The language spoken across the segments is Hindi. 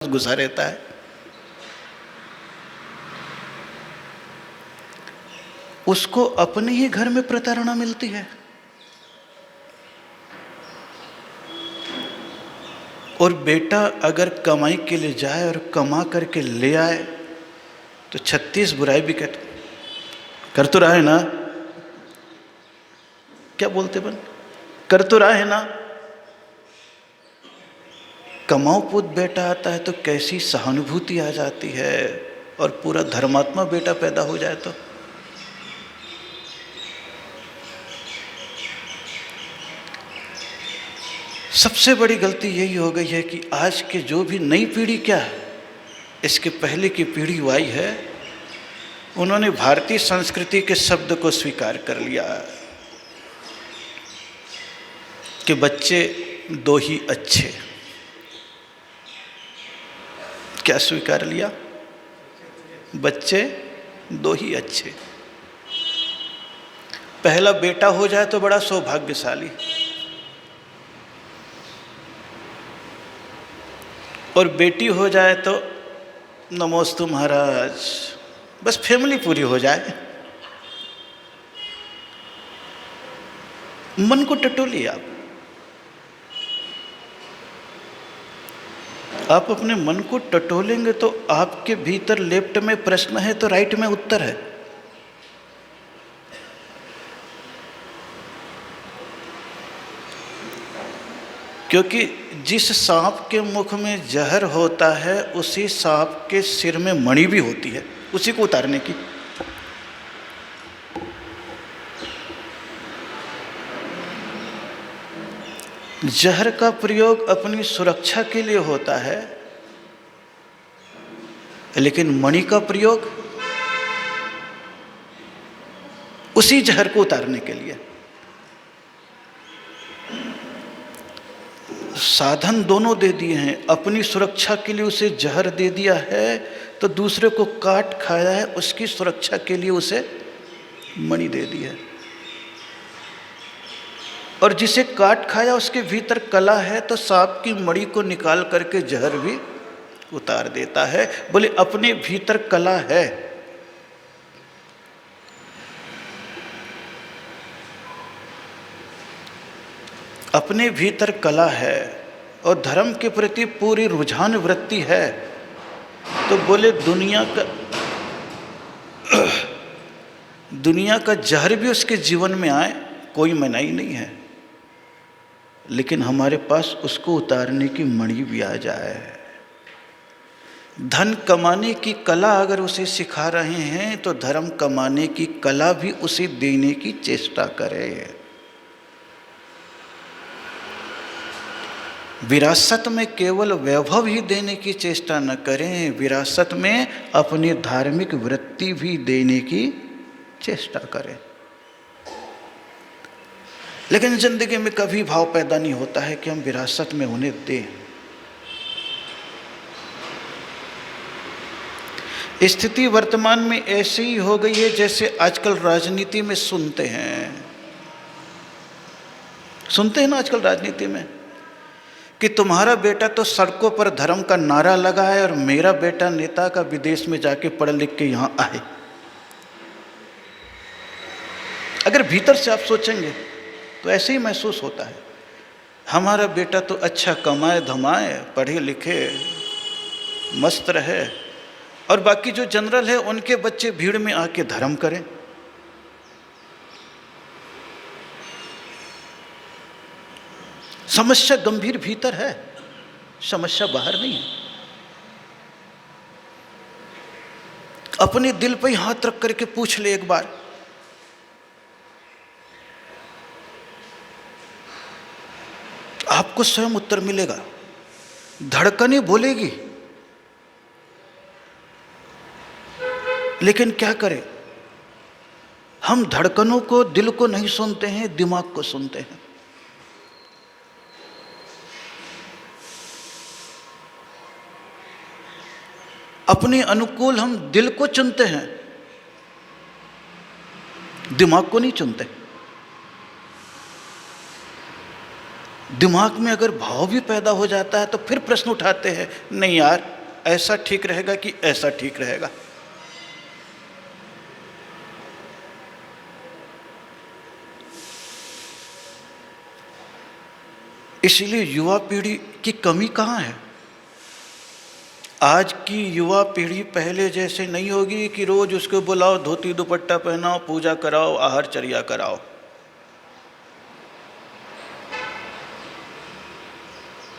घुसा रहता है। उसको अपने ही घर में प्रताड़ना मिलती है और बेटा अगर कमाई के लिए जाए और कमा करके ले आए तो 36 बुराई भी कर तो रहा है ना। क्या बोलते बन, कर तो रहा है ना। कमाऊ पुत बेटा आता है तो कैसी सहानुभूति आ जाती है, और पूरा धर्मात्मा बेटा पैदा हो जाए तो सबसे बड़ी गलती यही हो गई है कि आज के जो भी नई पीढ़ी, क्या है इसके पहले की पीढ़ी आई है, उन्होंने भारतीय संस्कृति के शब्द को स्वीकार कर लिया कि बच्चे दो ही अच्छे। क्या स्वीकार लिया? बच्चे दो ही अच्छे। पहला बेटा हो जाए तो बड़ा सौभाग्यशाली, और बेटी हो जाए तो नमोस्तु महाराज, बस फैमिली पूरी हो जाए। मन को टटोलिए आप अपने मन को टटोलेंगे तो आपके भीतर लेफ्ट में प्रश्न है तो राइट में उत्तर है। क्योंकि जिस सांप के मुख में जहर होता है उसी सांप के सिर में मणि भी होती है, उसी को उतारने की। जहर का प्रयोग अपनी सुरक्षा के लिए होता है, लेकिन मणि का प्रयोग उसी जहर को उतारने के लिए। साधन दोनों दे दिए हैं, अपनी सुरक्षा के लिए उसे जहर दे दिया है, तो दूसरे को काट खाया है, उसकी सुरक्षा के लिए उसे मणि दे दी है। और जिसे काट खाया उसके भीतर कला है, तो सांप की मणि को निकाल करके जहर भी उतार देता है। बोले अपने भीतर कला है। अपने भीतर कला है और धर्म के प्रति पूरी रुझान वृत्ति है, तो बोले दुनिया का जहर भी उसके जीवन में आए, कोई मनाही नहीं है, लेकिन हमारे पास उसको उतारने की मणि भी आ जाए। धन कमाने की कला अगर उसे सिखा रहे हैं तो धर्म कमाने की कला भी उसे देने की चेष्टा करें। विरासत में केवल वैभव ही देने की चेष्टा न करें, विरासत में अपनी धार्मिक वृत्ति भी देने की चेष्टा करें। लेकिन जिंदगी में कभी भाव पैदा नहीं होता है कि हम विरासत में उन्हें दें। स्थिति वर्तमान में ऐसी ही हो गई है जैसे आजकल राजनीति में सुनते हैं ना आजकल राजनीति में कि तुम्हारा बेटा तो सड़कों पर धर्म का नारा लगाए और मेरा बेटा नेता का विदेश में जाके पढ़ लिख के यहां आए। अगर भीतर से आप सोचेंगे तो ऐसे ही महसूस होता है, हमारा बेटा तो अच्छा कमाए धमाए, पढ़े लिखे, मस्त रहे, और बाकी जो जनरल है उनके बच्चे भीड़ में आके धर्म करें। समस्या गंभीर भीतर है, समस्या बाहर नहीं है। अपने दिल पे हाथ रख करके पूछ ले एक बार, आपको स्वयं उत्तर मिलेगा। धड़कनें बोलेगी, लेकिन क्या करें, हम धड़कनों को, दिल को नहीं सुनते हैं, दिमाग को सुनते हैं। अपने अनुकूल हम दिल को चुनते हैं, दिमाग को नहीं चुनते। दिमाग में अगर भाव भी पैदा हो जाता है तो फिर प्रश्न उठाते हैं, नहीं यार ऐसा ठीक रहेगा कि ऐसा ठीक रहेगा। इसीलिए युवा पीढ़ी की कमी कहाँ है? आज की युवा पीढ़ी पहले जैसे नहीं होगी कि रोज उसको बुलाओ, धोती दुपट्टा पहनाओ, पूजा कराओ, आहार चर्या कराओ।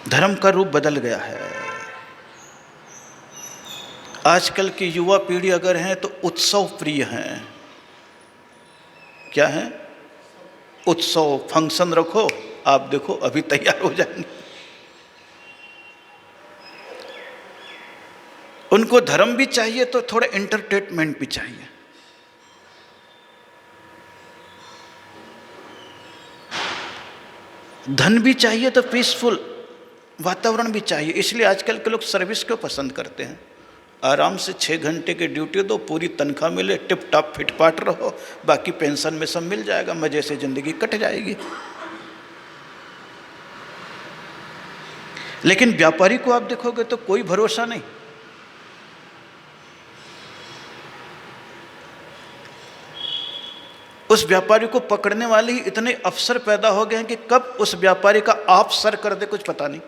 धर्म का रूप बदल गया है। आजकल की युवा पीढ़ी अगर है तो उत्सव प्रिय हैं। क्या है? उत्सव, फंक्शन रखो, आप देखो अभी तैयार हो जाएंगे। उनको धर्म भी चाहिए तो थोड़ा एंटरटेनमेंट भी चाहिए। धन भी चाहिए तो पीसफुल वातावरण भी चाहिए। इसलिए आजकल के लोग सर्विस को पसंद करते हैं। आराम से 6 घंटे की ड्यूटी दो, पूरी तनख्वाह मिले, टिप टॉप फिटपाट रहो, बाकी पेंशन में सब मिल जाएगा, मजे से जिंदगी कट जाएगी। लेकिन व्यापारी को आप देखोगे तो कोई भरोसा नहीं। उस व्यापारी को पकड़ने वाले ही इतने अफसर पैदा हो गए हैं कि कब उस व्यापारी का आप सर कर दे कुछ पता नहीं।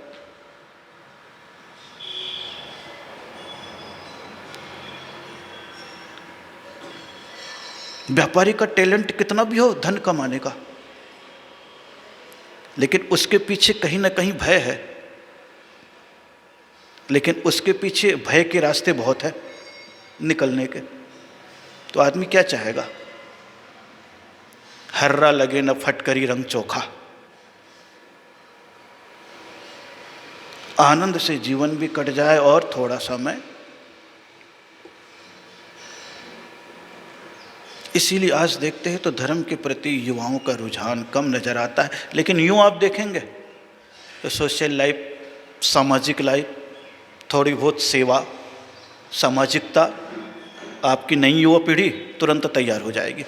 व्यापारी का टैलेंट कितना भी हो धन कमाने का, लेकिन उसके पीछे कहीं ना कहीं भय है। लेकिन उसके पीछे भय के रास्ते बहुत है निकलने के। तो आदमी क्या चाहेगा? हर्रा लगे न फटकरी रंग चोखा। आनंद से जीवन भी कट जाए और थोड़ा समय। इसीलिए आज देखते हैं तो धर्म के प्रति युवाओं का रुझान कम नजर आता है। लेकिन यूं आप देखेंगे तो सोशल लाइफ, सामाजिक लाइफ, थोड़ी बहुत सेवा, सामाजिकता, आपकी नई युवा पीढ़ी तुरंत तैयार हो जाएगी।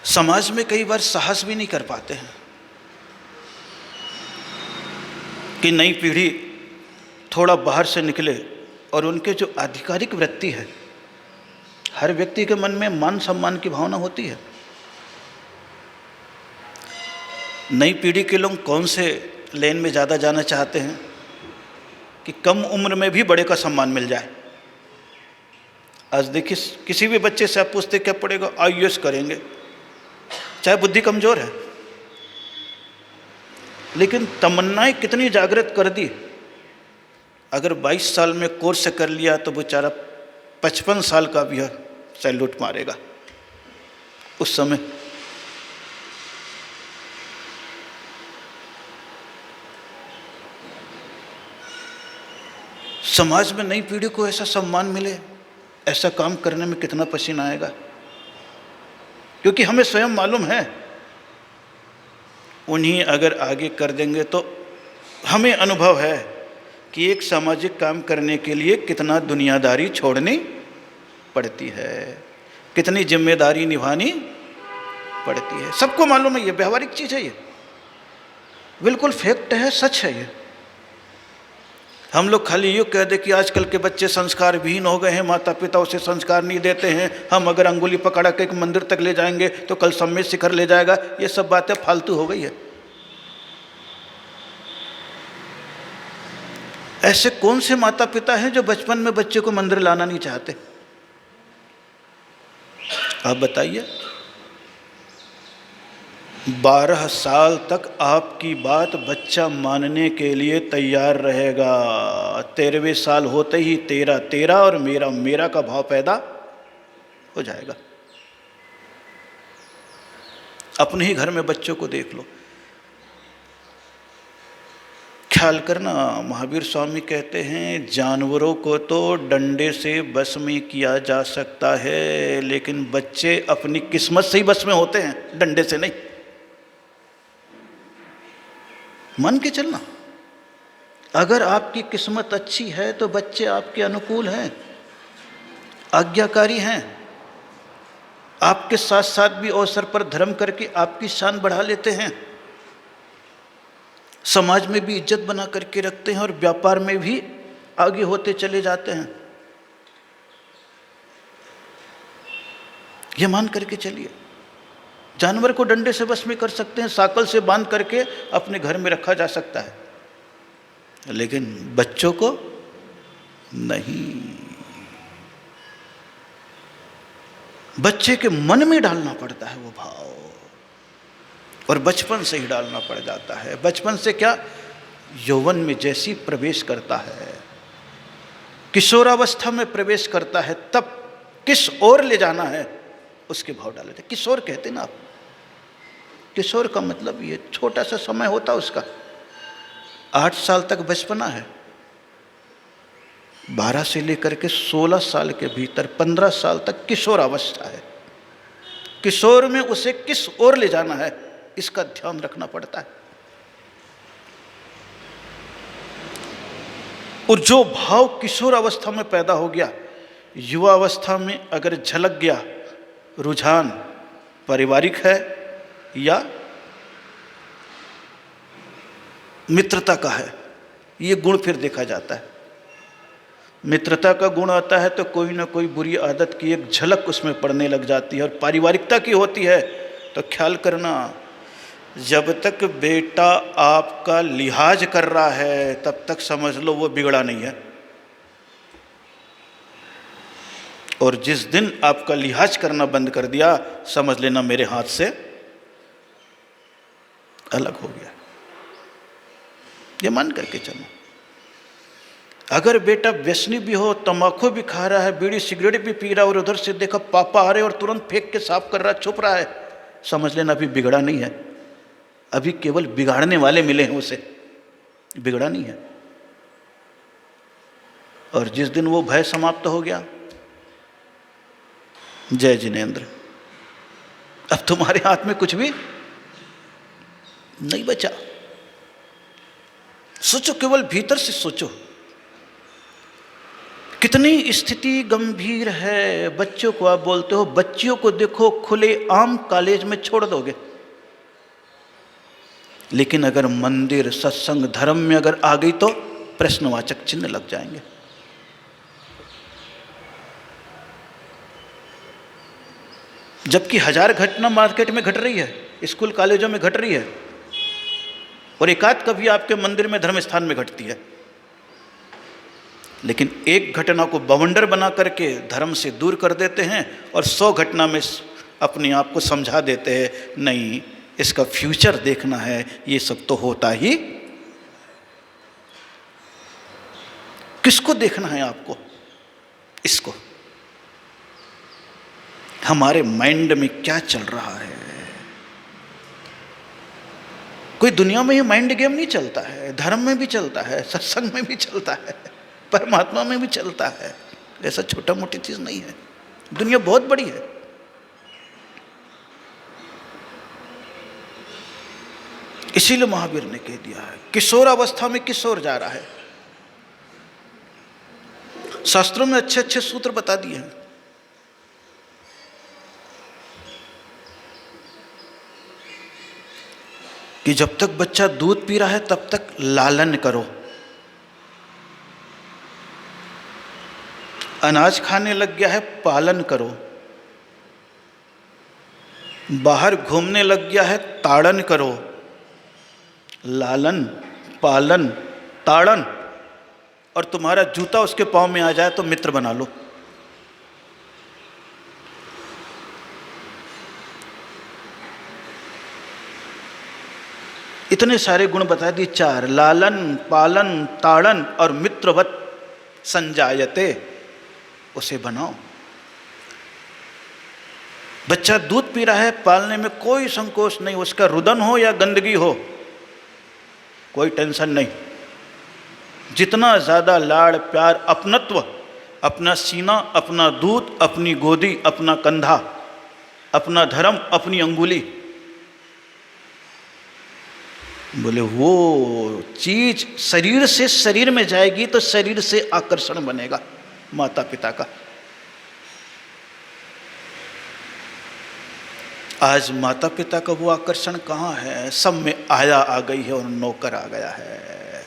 समाज में कई बार साहस भी नहीं कर पाते हैं कि नई पीढ़ी थोड़ा बाहर से निकले और उनके जो आधिकारिक वृत्ति है, हर व्यक्ति के मन में मान सम्मान की भावना होती है। नई पीढ़ी के लोग कौन से लेन में ज़्यादा जाना चाहते हैं कि कम उम्र में भी बड़े का सम्मान मिल जाए। आज देखिए किसी भी बच्चे से आप पूछते क्या पढ़ेगा, IAS करेंगे, चाहे बुद्धि कमजोर है, लेकिन तमन्नाएं कितनी जागृत कर दी। अगर 22 साल में कोर्स कर लिया तो बेचारा 55 साल का भी सैल्यूट मारेगा। उस समय समाज में नई पीढ़ी को ऐसा सम्मान मिले, ऐसा काम करने में कितना पसीना आएगा। क्योंकि हमें स्वयं मालूम है उन्हीं अगर आगे कर देंगे तो हमें अनुभव है कि एक सामाजिक काम करने के लिए कितना दुनियादारी छोड़नी पड़ती है, कितनी जिम्मेदारी निभानी पड़ती है। सबको मालूम है, ये व्यवहारिक चीज़ है, ये बिल्कुल फैक्ट है, सच है। ये हम लोग खाली यूँ कह दे कि आजकल के बच्चे संस्कार विहीन हो गए हैं, माता पिता उसे संस्कार नहीं देते हैं, हम अगर अंगुली पकड़ा के एक मंदिर तक ले जाएंगे तो कल सम्मेद शिखर ले जाएगा, ये सब बातें फालतू हो गई है। ऐसे कौन से माता पिता हैं जो बचपन में बच्चे को मंदिर लाना नहीं चाहते? आप बताइए। 12 साल तक आपकी बात बच्चा मानने के लिए तैयार रहेगा। 13वें साल होते ही तेरा तेरा और मेरा मेरा का भाव पैदा हो जाएगा। अपने ही घर में बच्चों को देख लो, ख्याल करना। महावीर स्वामी कहते हैं जानवरों को तो डंडे से बस में किया जा सकता है, लेकिन बच्चे अपनी किस्मत से ही बस में होते हैं, डंडे से नहीं। मान के चलना, अगर आपकी किस्मत अच्छी है तो बच्चे आपके अनुकूल हैं, आज्ञाकारी हैं, आपके साथ साथ भी अवसर पर धर्म करके आपकी शान बढ़ा लेते हैं, समाज में भी इज्जत बना करके रखते हैं और व्यापार में भी आगे होते चले जाते हैं। ये मान करके चलिए। जानवर को डंडे से वश में कर सकते हैं, साकल से बांध करके अपने घर में रखा जा सकता है, लेकिन बच्चों को नहीं। बच्चे के मन में डालना पड़ता है वो भाव, और बचपन से ही डालना पड़ जाता है। बचपन से क्या, यौवन में जैसी प्रवेश करता है, किशोरावस्था में प्रवेश करता है, तब किस ओर ले जाना है उसके भाव डाले थे। किशोर कहते ना आप, किशोर का मतलब ये छोटा सा समय होता उसका, 8 साल तक बचपना है, 12 से लेकर के 16 साल के भीतर 15 साल तक किशोर अवस्था है। किशोर में उसे किस ओर ले जाना है इसका ध्यान रखना पड़ता है। और जो भाव किशोर अवस्था में पैदा हो गया, युवा अवस्था में अगर झलक गया, रुझान पारिवारिक है या मित्रता का है, ये गुण फिर देखा जाता है। मित्रता का गुण आता है तो कोई ना कोई बुरी आदत की एक झलक उसमें पड़ने लग जाती है, और पारिवारिकता की होती है तो ख्याल करना, जब तक बेटा आपका लिहाज कर रहा है तब तक समझ लो वो बिगड़ा नहीं है, और जिस दिन आपका लिहाज करना बंद कर दिया समझ लेना मेरे हाथ से अलग हो गया। ये मान करके चलो। अगर बेटा व्यसनी भी हो, तंबाकू भी खा रहा है, बीड़ी सिगरेट भी पी रहा है, और उधर से देखा पापा आ रहे और तुरंत फेंक के साफ कर रहा, छुप रहा है, समझ लेना अभी बिगड़ा नहीं है, अभी केवल बिगाड़ने वाले मिले हैं उसे, बिगड़ा नहीं है। और जिस दिन वो भय समाप्त हो गया, जय जिनेंद्र, अब तुम्हारे हाथ में कुछ भी नहीं बचा। सोचो, केवल भीतर से सोचो, कितनी स्थिति गंभीर है। बच्चों को आप बोलते हो, बच्चियों को देखो खुले आम कॉलेज में छोड़ दोगे, लेकिन अगर मंदिर, सत्संग, धर्म में अगर आ गई तो प्रश्नवाचक चिन्ह लग जाएंगे। जबकि 1000 घटना मार्केट में घट रही है, स्कूल कॉलेजों में घट रही है, और एकाध कभी आपके मंदिर में, धर्म स्थान में घटती है, लेकिन एक घटना को बवंडर बना करके धर्म से दूर कर देते हैं, और 100 घटना में अपने आप को समझा देते हैं नहीं इसका फ्यूचर देखना है, ये सब तो होता ही। किसको देखना है आपको? इसको। हमारे माइंड में क्या चल रहा है? कोई दुनिया में ये माइंड गेम नहीं चलता है, धर्म में भी चलता है, सत्संग में भी चलता है, परमात्मा में भी चलता है। ऐसा छोटा मोटी चीज नहीं है, दुनिया बहुत बड़ी है। इसीलिए महावीर ने कह दिया है, किशोर अवस्था में किशोर जा रहा है। शास्त्रों में अच्छे अच्छे सूत्र बता दिए हैं। कि जब तक बच्चा दूध पी रहा है तब तक लालन करो, अनाज खाने लग गया है पालन करो, बाहर घूमने लग गया है ताड़न करो। लालन, पालन, ताड़न, और तुम्हारा जूता उसके पांव में आ जाए तो मित्र बना लो। इतने सारे गुण बता दिए, 4, लालन, पालन, ताड़न और मित्रवत संजायते, उसे बनाओ। बच्चा दूध पी रहा है, पालने में कोई संकोच नहीं, उसका रुदन हो या गंदगी हो कोई टेंशन नहीं। जितना ज़्यादा लाड़ प्यार, अपनत्व, अपना सीना, अपना दूध, अपनी गोदी, अपना कंधा, अपना धर्म, अपनी अंगुली, बोले वो चीज शरीर से शरीर में जाएगी तो शरीर से आकर्षण बनेगा माता पिता का। आज माता पिता का वो आकर्षण कहाँ है? सब में आया आ गई है और नौकर आ गया है।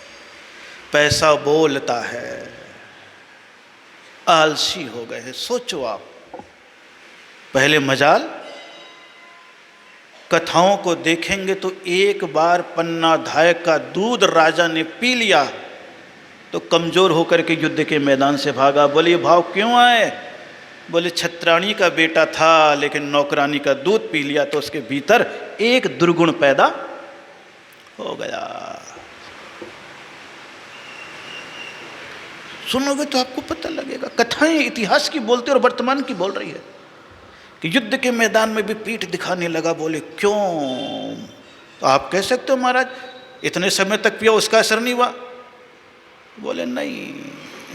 पैसा बोलता है, आलसी हो गए हैं। सोचो आप, पहले मजाल कथाओं को देखेंगे तो एक बार पन्नाधाय का दूध राजा ने पी लिया तो कमजोर होकर के युद्ध के मैदान से भागा। बोले भाव क्यों आए? बोले छत्राणी का बेटा था लेकिन नौकरानी का दूध पी लिया तो उसके भीतर एक दुर्गुण पैदा हो गया। सुनोगे तो आपको पता लगेगा। कथाएं इतिहास की बोलते और वर्तमान की बोल रही है कि युद्ध के मैदान में भी पीठ दिखाने लगा। बोले क्यों? तो आप कह सकते हो महाराज इतने समय तक पिया उसका असर नहीं हुआ। बोले नहीं,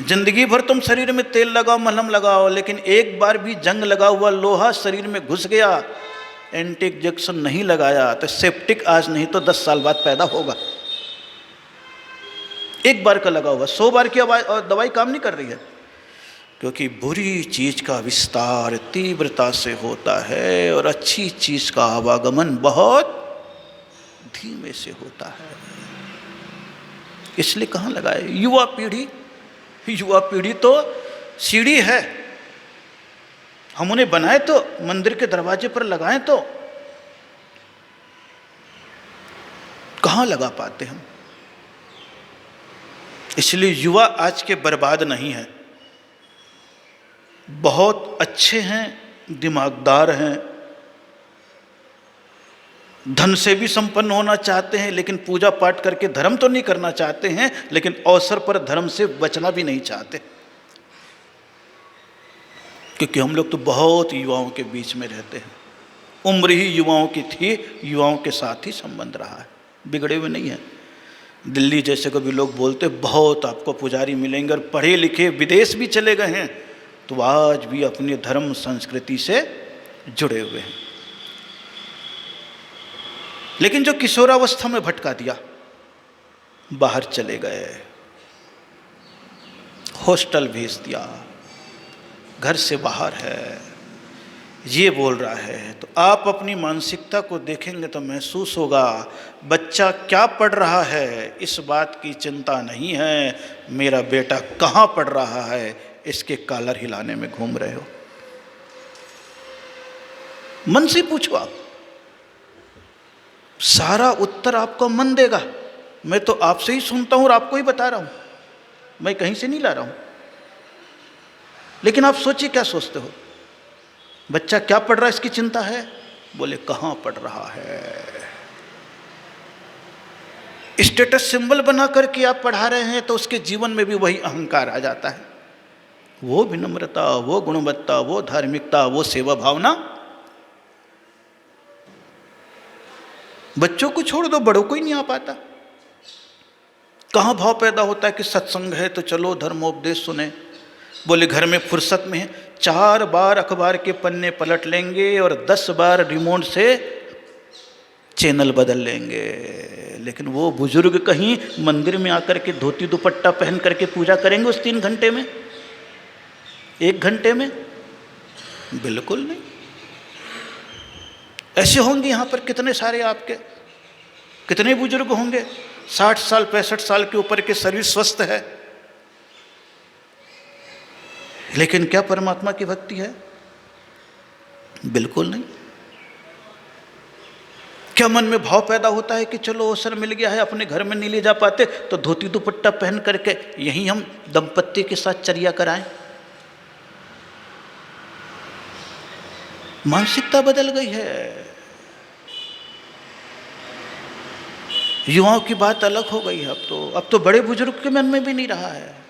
जिंदगी भर तुम शरीर में तेल लगाओ, मलहम लगाओ, लेकिन एक बार भी जंग लगा हुआ लोहा शरीर में घुस गया, एंटी इंजेक्शन नहीं लगाया तो सेप्टिक आज नहीं तो 10 साल बाद पैदा होगा। एक बार का लगा हुआ 100 बार की दवाई काम नहीं कर रही है, क्योंकि बुरी चीज का विस्तार तीव्रता से होता है और अच्छी चीज का आवागमन बहुत धीमे से होता है। इसलिए कहाँ लगाए? युवा पीढ़ी तो सीढ़ी है, हम उन्हें बनाए तो मंदिर के दरवाजे पर लगाएं तो कहाँ लगा पाते हम। इसलिए युवा आज के बर्बाद नहीं है, बहुत अच्छे हैं, दिमागदार हैं, धन से भी संपन्न होना चाहते हैं, लेकिन पूजा पाठ करके धर्म तो नहीं करना चाहते हैं, लेकिन अवसर पर धर्म से बचना भी नहीं चाहते। क्योंकि हम लोग तो बहुत युवाओं के बीच में रहते हैं, उम्र ही युवाओं की थी, युवाओं के साथ ही संबंध रहा है, बिगड़े हुए नहीं हैं। दिल्ली जैसे कभी लोग बोलते बहुत आपको पुजारी मिलेंगे और पढ़े लिखे विदेश भी चले गए हैं तो आज भी अपने धर्म संस्कृति से जुड़े हुए हैं। लेकिन जो किशोरावस्था में भटका दिया, बाहर चले गए, हॉस्टल भेज दिया, घर से बाहर है, ये बोल रहा है, तो आप अपनी मानसिकता को देखेंगे तो महसूस होगा बच्चा क्या पढ़ रहा है इस बात की चिंता नहीं है, मेरा बेटा कहाँ पढ़ रहा है इसके कॉलर हिलाने में घूम रहे हो। मन से पूछो आप, सारा उत्तर आपको मन देगा। मैं तो आपसे ही सुनता हूं और आपको ही बता रहा हूं, मैं कहीं से नहीं ला रहा हूं। लेकिन आप सोचिए क्या सोचते हो? बच्चा क्या पढ़ रहा है इसकी चिंता है? बोले कहां पढ़ रहा है। स्टेटस सिंबल बना करके आप पढ़ा रहे हैं तो उसके जीवन में भी वही अहंकार आ जाता है, वो विनम्रता, वो गुणवत्ता, वो धार्मिकता, वो सेवा भावना। बच्चों को छोड़ दो, बड़ों को ही नहीं आ पाता। कहाँ भाव पैदा होता है कि सत्संग है तो चलो धर्मोपदेश सुने। बोले घर में फुर्सत में है, 4 बार अखबार के पन्ने पलट लेंगे और 10 बार रिमोट से चैनल बदल लेंगे, लेकिन वो बुजुर्ग कहीं मंदिर में आकर के धोती दुपट्टा पहन करके पूजा करेंगे उस 3 घंटे में, 1 घंटे में? बिल्कुल नहीं। ऐसे होंगे यहाँ पर कितने सारे आपके, कितने बुजुर्ग होंगे 60 साल 65 साल के ऊपर के, शरीर स्वस्थ है, लेकिन क्या परमात्मा की भक्ति है? बिल्कुल नहीं। क्या मन में भाव पैदा होता है कि चलो अवसर मिल गया है, अपने घर में नहीं ले जा पाते तो धोती दुपट्टा पहन करके यहीं हम दंपत्ति के साथ चर्या कराएं? मानसिकता बदल गई है, युवाओं की बात अलग हो गई है। अब तो बड़े बुजुर्ग के मन में भी नहीं रहा है।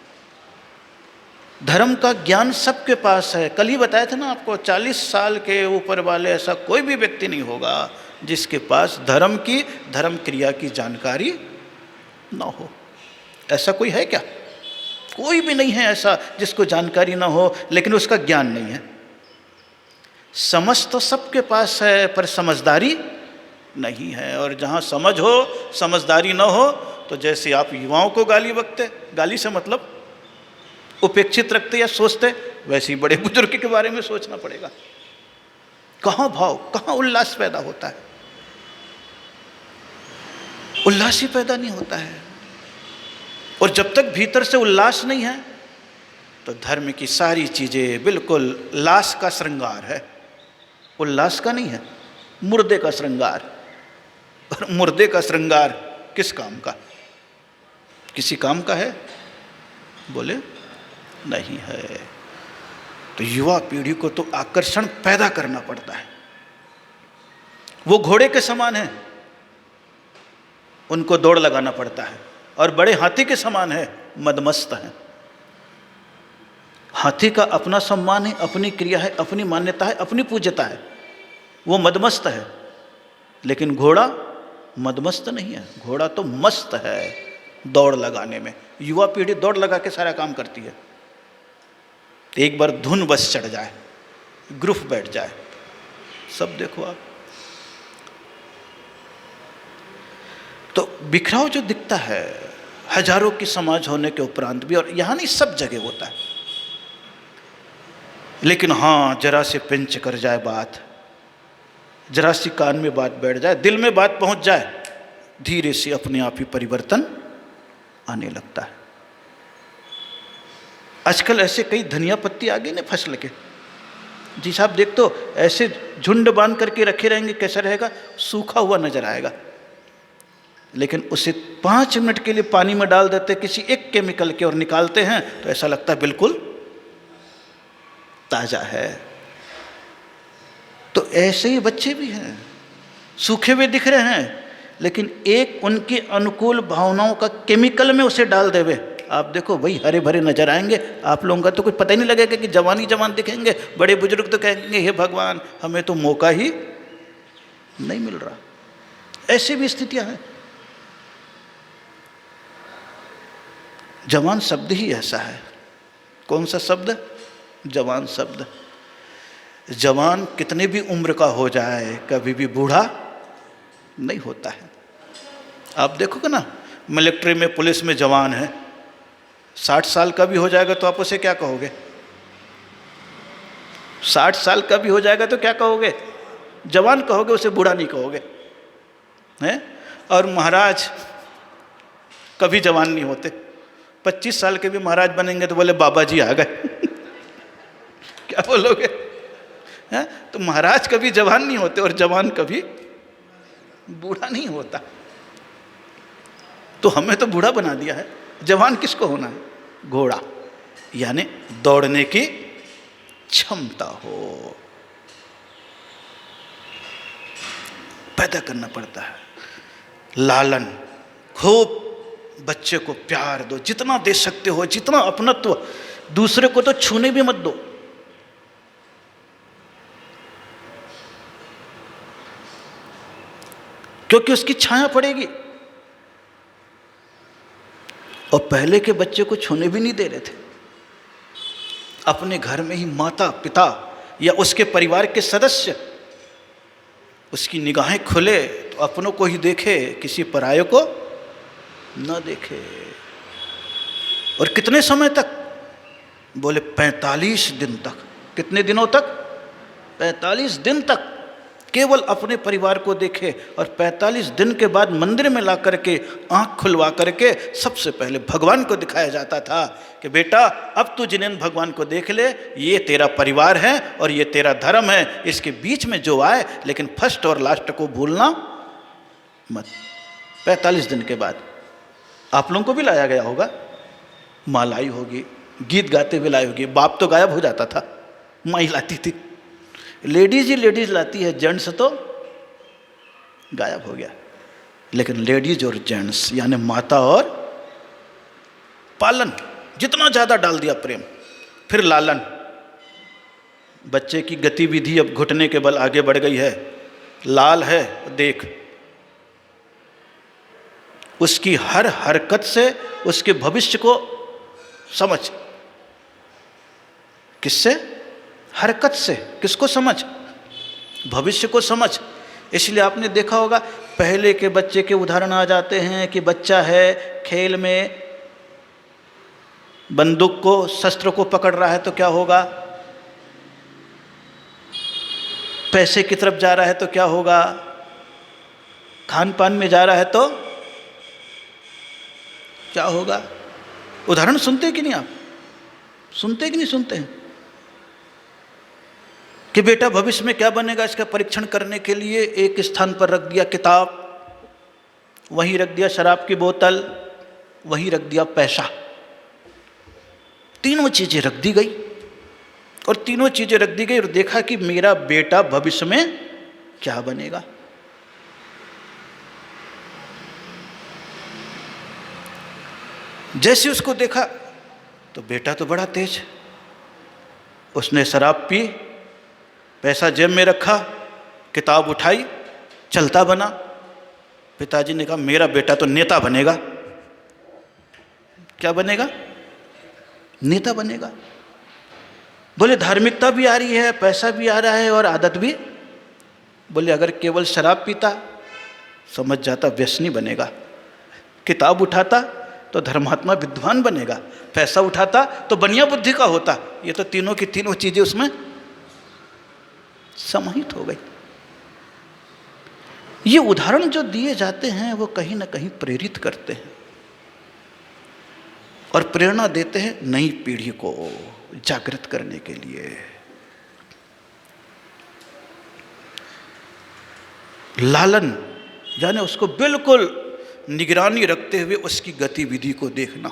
धर्म का ज्ञान सबके पास है। कल ही बताया था ना आपको, 40 साल के ऊपर वाले ऐसा कोई भी व्यक्ति नहीं होगा जिसके पास धर्म की, धर्म क्रिया की जानकारी ना हो। ऐसा कोई है क्या? कोई भी नहीं है ऐसा जिसको जानकारी ना हो, लेकिन उसका ज्ञान नहीं है। समझ तो सबके पास है पर समझदारी नहीं है। और जहाँ समझ हो, समझदारी ना हो, तो जैसे आप युवाओं को गाली बकते, गाली से मतलब उपेक्षित रखते या सोचते, वैसे ही बड़े बुजुर्ग के बारे में सोचना पड़ेगा। कहाँ भाव, कहाँ उल्लास पैदा होता है? उल्लास ही पैदा नहीं होता है। और जब तक भीतर से उल्लास नहीं है तो धर्म की सारी चीजें बिल्कुल लाश का श्रृंगार है, उल्लास का नहीं है, मुर्दे का श्रृंगार। और मुर्दे का श्रृंगार किस काम का? किसी काम का है? बोले नहीं है। तो युवा पीढ़ी को तो आकर्षण पैदा करना पड़ता है। वो घोड़े के समान है, उनको दौड़ लगाना पड़ता है, और बड़े हाथी के समान है, मदमस्त है। हाथी का अपना सम्मान है, अपनी क्रिया है, अपनी मान्यता है, अपनी पूज्यता है, वो मदमस्त है। लेकिन घोड़ा मदमस्त नहीं है, घोड़ा तो मस्त है दौड़ लगाने में। युवा पीढ़ी दौड़ लगा के सारा काम करती है। एक बार धुन बस चढ़ जाए, ग्रुप बैठ जाए, सब देखो आप। तो बिखराव जो दिखता है हजारों की समाज होने के उपरांत भी, और यहाँ नहीं सब जगह होता है। लेकिन हाँ, जरा से पिंच कर जाए बात, जरा सी कान में बात बैठ जाए, दिल में बात पहुंच जाए, धीरे से अपने आप ही परिवर्तन आने लगता है। आजकल ऐसे कई धनिया पत्ती आ गई ना फसल के, जी साहब देख तो ऐसे झुंड बांध करके रखे रहेंगे, कैसा रहेगा? सूखा हुआ नजर आएगा। लेकिन उसे 5 मिनट के लिए पानी में डाल देते किसी एक केमिकल के और निकालते हैं तो ऐसा लगता है बिल्कुल ताजा है। तो ऐसे ही बच्चे भी हैं, सूखे हुए दिख रहे हैं, लेकिन एक उनकी अनुकूल भावनाओं का केमिकल में उसे डाल देवे, आप देखो वही हरे भरे नजर आएंगे। आप लोगों का तो कुछ पता ही नहीं लगेगा कि जवान ही जवान दिखेंगे। बड़े बुजुर्ग तो कहेंगे हे भगवान, हमें तो मौका ही नहीं मिल रहा। ऐसी भी स्थितियां हैं। जवान शब्द ही ऐसा है। कौन सा शब्द? जवान शब्द। जवान कितने भी उम्र का हो जाए कभी भी बूढ़ा नहीं होता है। आप देखोगे ना, मिलिट्री में पुलिस में जवान है, 60 साल का भी हो जाएगा तो आप उसे क्या कहोगे? 60 साल का भी हो जाएगा तो क्या कहोगे? जवान कहोगे, उसे बूढ़ा नहीं कहोगे, हैं? और महाराज कभी जवान नहीं होते। 25 साल के भी महाराज बनेंगे तो बोले बाबा जी आ गए क्या बोलोगे? हैं? तो महाराज कभी जवान नहीं होते और जवान कभी बूढ़ा नहीं होता। तो हमें तो बूढ़ा बना दिया है। जवान किसको होना है? घोड़ा, यानी दौड़ने की क्षमता हो, पैदा करना पड़ता है। लालन, खूब बच्चे को प्यार दो, जितना दे सकते हो, जितना अपनत्व। दूसरे को तो छूने भी मत दो। क्योंकि उसकी छाया पड़ेगी। और पहले के बच्चे को छूने भी नहीं दे रहे थे। अपने घर में ही माता पिता या उसके परिवार के सदस्य उसकी निगाहें खुले तो अपनों को ही देखे, किसी पराये को न देखे। और कितने समय तक? बोले 45 दिन तक। कितने दिनों तक? 45 दिन तक केवल अपने परिवार को देखे। और 45 दिन के बाद मंदिर में ला करके आंख खुलवा करके सबसे पहले भगवान को दिखाया जाता था कि बेटा अब तू जिनेंद्र भगवान को देख ले, ये तेरा परिवार है और ये तेरा धर्म है, इसके बीच में जो आए, लेकिन फर्स्ट और लास्ट को भूलना मत। 45 दिन के बाद आप लोगों को भी लाया गया होगा, माँ लाई होगी, गीत गाते हुए लाई होगी। बाप तो गायब हो जाता था, माँ ही लाती थी। लेडीज ही लेडीज लाती है, जेंट्स तो गायब हो गया। लेकिन लेडीज और जेंट्स यानी माता और पालन, जितना ज़्यादा डाल दिया प्रेम। फिर लालन, बच्चे की गतिविधि अब घुटने के बल आगे बढ़ गई है। लाल है देख, उसकी हर हरकत से उसके भविष्य को समझ। किससे? हरकत से। किसको समझ? भविष्य को समझ। इसलिए आपने देखा होगा पहले के बच्चे के उदाहरण आ जाते हैं कि बच्चा है खेल में बंदूक को, शस्त्र को पकड़ रहा है तो क्या होगा? पैसे की तरफ जा रहा है तो क्या होगा, खान पान में जा रहा है तो क्या होगा। उदाहरण सुनते हैं कि नहीं, आप सुनते हैं कि नहीं सुनते हैं कि बेटा भविष्य में क्या बनेगा, इसका परीक्षण करने के लिए एक स्थान पर रख दिया किताब, वहीं रख दिया शराब की बोतल, वहीं रख दिया पैसा, तीनों चीजें रख दी गई। और तीनों चीजें रख दी गई और देखा कि मेरा बेटा भविष्य में क्या बनेगा। जैसे उसको देखा तो बेटा तो बड़ा तेज, उसने शराब पी, पैसा जेब में रखा, किताब उठाई, चलता बना। पिताजी ने कहा मेरा बेटा तो नेता बनेगा। क्या बनेगा, नेता बनेगा। बोले धार्मिकता भी आ रही है, पैसा भी आ रहा है और आदत भी। बोले अगर केवल शराब पीता समझ जाता व्यसनी बनेगा, किताब उठाता तो धर्मात्मा विद्वान बनेगा, पैसा उठाता तो बनिया बुद्धि का होता। ये तो तीनों की तीनों चीजें उसमें समाहित हो गई। ये उदाहरण जो दिए जाते हैं वो कहीं ना कहीं प्रेरित करते हैं और प्रेरणा देते हैं नई पीढ़ी को जागृत करने के लिए। लालन यानी उसको बिल्कुल निगरानी रखते हुए उसकी गतिविधि को देखना।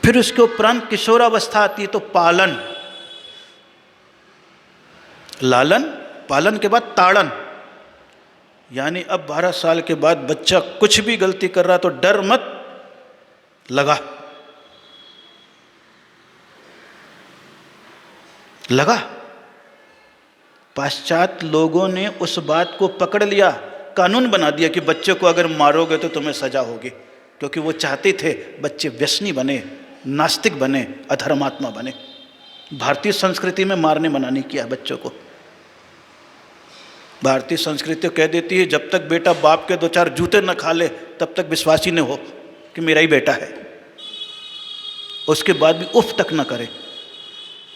फिर उसके उपरांत किशोरावस्था आती है तो पालन, लालन, पालन के बाद ताड़न। यानी अब 12 साल के बाद बच्चा कुछ भी गलती कर रहा तो डर मत लगा। पाश्चात्य लोगों ने उस बात को पकड़ लिया, कानून बना दिया कि बच्चे को अगर मारोगे तो तुम्हें सजा होगी, क्योंकि वो चाहते थे बच्चे व्यसनी बने, नास्तिक बने, अधर्मात्मा बने। भारतीय संस्कृति में मारने मना नहीं किया बच्चों को। भारतीय संस्कृति कह देती है जब तक बेटा बाप के 2-4 जूते न खा ले तब तक विश्वास ही न हो कि मेरा ही बेटा है, उसके बाद भी उफ तक न करे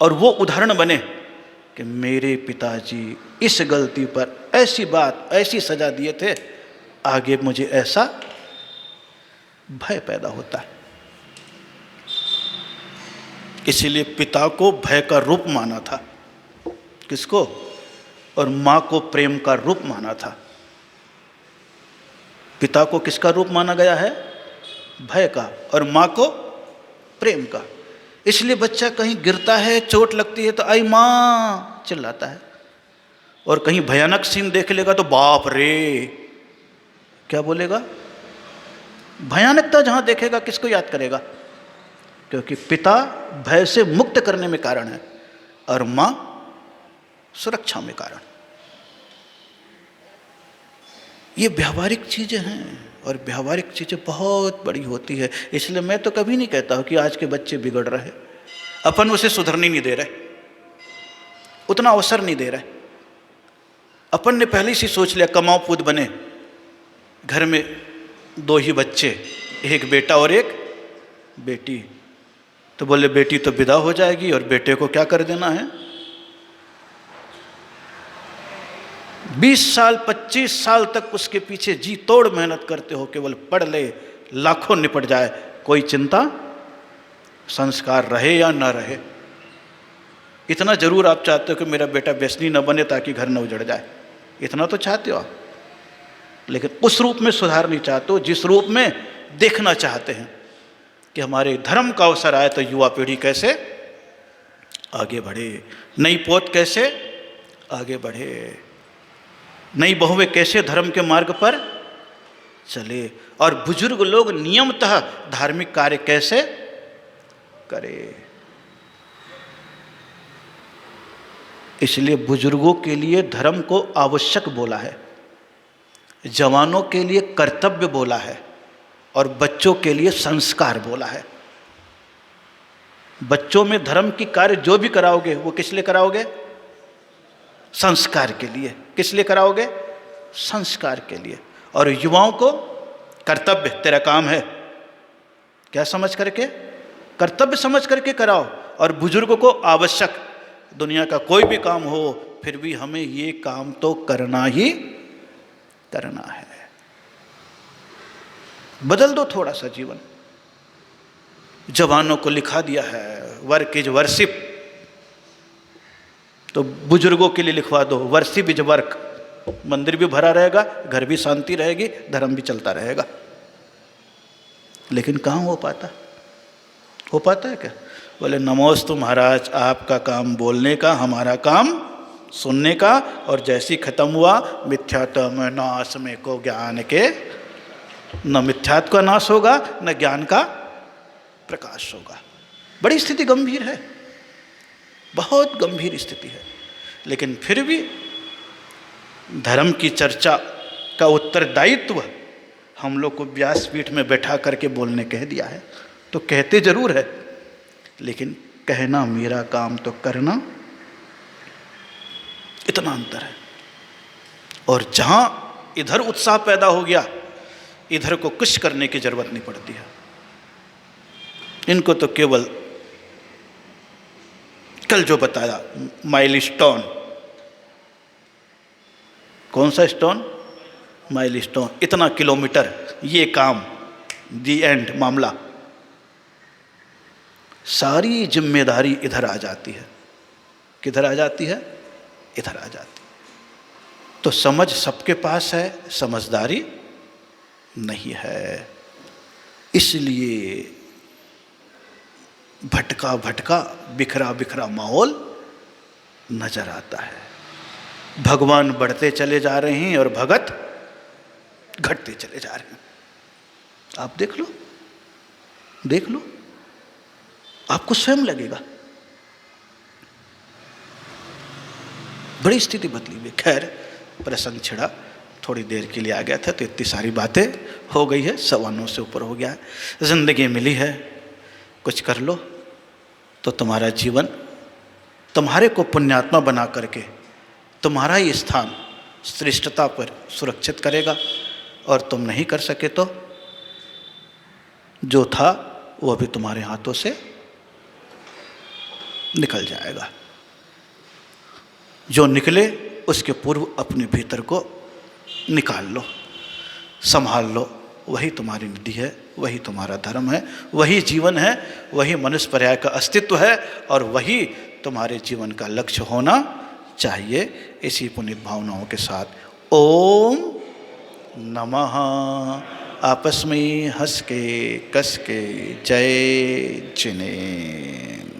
और वो उदाहरण बने कि मेरे पिताजी इस गलती पर ऐसी बात, ऐसी सजा दिए थे, आगे मुझे ऐसा भय पैदा होता है। इसीलिए पिता को भय का रूप माना था, किसको, और माँ को प्रेम का रूप माना था। पिता को किसका रूप माना गया है, भय का, और माँ को प्रेम का। इसलिए बच्चा कहीं गिरता है, चोट लगती है तो आई माँ चिल्लाता है, और कहीं भयानक सीन देख लेगा तो बाप रे क्या बोलेगा। भयानकता जहाँ देखेगा किसको याद करेगा, क्योंकि पिता भय से मुक्त करने में कारण है और माँ सुरक्षा में कारण। ये व्यावहारिक चीजें हैं और व्यावहारिक चीजें बहुत बड़ी होती है। इसलिए मैं तो कभी नहीं कहता हूं कि आज के बच्चे बिगड़ रहे, अपन उसे सुधरने नहीं दे रहे, उतना अवसर नहीं दे रहे। अपन ने पहले से सोच लिया कमाओ पूत बने, घर में 2 ही बच्चे, एक बेटा और एक बेटी, तो बोले बेटी तो विदा हो जाएगी और बेटे को क्या कर देना है। 20 साल 25 साल तक उसके पीछे जी तोड़ मेहनत करते हो, केवल पढ़ ले, लाखों निपट जाए, कोई चिंता संस्कार रहे या न रहे। इतना जरूर आप चाहते हो कि मेरा बेटा व्यसनी न बने ताकि घर न उजड़ जाए, इतना तो चाहते हो आप, लेकिन उस रूप में सुधार नहीं चाहते हो जिस रूप में देखना चाहते हैं कि हमारे धर्म का अवसर आए तो युवा पीढ़ी कैसे आगे बढ़े, नई पोत कैसे आगे बढ़े, नई बहुएं कैसे धर्म के मार्ग पर चले, और बुजुर्ग लोग नियमतः धार्मिक कार्य कैसे करे। इसलिए बुजुर्गों के लिए धर्म को आवश्यक बोला है, जवानों के लिए कर्तव्य बोला है और बच्चों के लिए संस्कार बोला है। बच्चों में धर्म की कार्य जो भी कराओगे वो किस लिए कराओगे, संस्कार के लिए। किस लिए कराओगे, संस्कार के लिए। और युवाओं को कर्तव्य, तेरा काम है, क्या समझ करके, कर्तव्य समझ करके कराओ। और बुजुर्गों को आवश्यक, दुनिया का कोई भी काम हो, फिर भी हमें ये काम तो करना ही करना है। बदल दो थोड़ा सा जीवन। जवानों को लिखा दिया है वर्क इज वर्शिप, तो बुजुर्गों के लिए लिखवा दो वर्शिप इज वर्क। मंदिर भी भरा रहेगा, घर भी शांति रहेगी, धर्म भी चलता रहेगा। लेकिन कहाँ हो पाता है क्या? बोले नमोस्तु महाराज, आपका काम बोलने का, हमारा काम सुनने का, और जैसी खत्म हुआ मिथ्यात्व में नाश में को ज्ञान के, न मिथ्यात्व का नाश होगा न ज्ञान का प्रकाश होगा। बड़ी स्थिति गंभीर है, बहुत गंभीर स्थिति है। लेकिन फिर भी धर्म की चर्चा का उत्तरदायित्व हम लोग को व्यासपीठ में बैठा करके बोलने कह दिया है, तो कहते जरूर है, लेकिन कहना मेरा काम तो करना, इतना अंतर है। और जहां इधर उत्साह पैदा हो गया, इधर को कुछ करने की जरूरत नहीं पड़ती है। इनको तो केवल कल जो बताया माइलस्टोन, कौन सा स्टोन? माइलस्टोन, इतना किलोमीटर, ये काम, दी एंड मामला। सारी जिम्मेदारी इधर आ जाती है। किधर आ जाती है? इधर आ जाती है। तो समझ सबके पास है, समझदारी नहीं है। इसलिए भटका भटका बिखरा बिखरा माहौल नजर आता है। भगवान बढ़ते चले जा रहे हैं और भगत घटते चले जा रहे हैं। आप देख लो, देख लो, आपको स्वयं लगेगा। बड़ी स्थिति बदली हुई। खैर, प्रसंग छिड़ा, थोड़ी देर के लिए आ गया था, तो इतनी सारी बातें हो गई है, 9:15 से ऊपर हो गया है। जिंदगी मिली है, कुछ कर लो तो तुम्हारा जीवन तुम्हारे को पुण्यात्मा बना करके तुम्हारा ही स्थान श्रेष्ठता पर सुरक्षित करेगा। और तुम नहीं कर सके तो जो था वो अभी तुम्हारे हाथों से निकल जाएगा। जो निकले उसके पूर्व अपने भीतर को निकाल लो, संभाल लो। वही तुम्हारी निधि है, वही तुम्हारा धर्म है, वही जीवन है, वही मनुष्य पर्याय का अस्तित्व है, और वही तुम्हारे जीवन का लक्ष्य होना चाहिए। इसी पुनीत भावनाओं के साथ ओम नमः। आपस में हंस के कस के जय जिनेन्द्र।